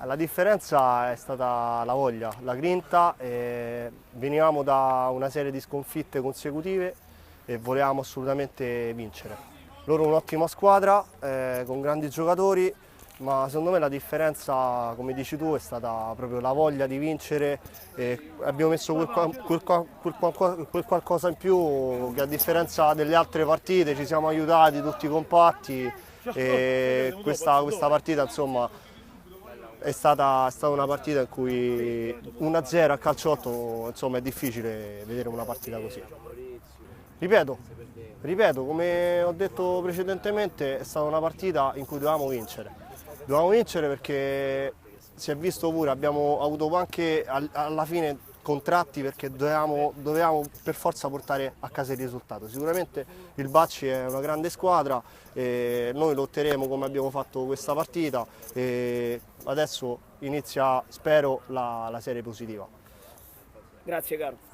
La differenza è stata la voglia, la grinta. Venivamo da una serie di sconfitte consecutive e volevamo assolutamente vincere. Loro un'ottima squadra, con grandi giocatori, ma secondo me la differenza, come dici tu, è stata proprio la voglia di vincere. Abbiamo messo quel qualcosa in più che, a differenza delle altre partite, ci siamo aiutati tutti compatti, e questa partita, insomma, è stata una partita in cui 1-0 a calciotto, insomma, è difficile vedere una partita così. Ripeto, ripeto, come ho detto precedentemente, è stata una partita in cui dovevamo vincere. Dovevamo vincere perché si è visto pure, abbiamo avuto anche alla fine contratti, perché dovevamo per forza portare a casa il risultato. Sicuramente il Bacci è una grande squadra e noi lotteremo come abbiamo fatto questa partita, e adesso inizia, spero, la serie positiva. Grazie caro.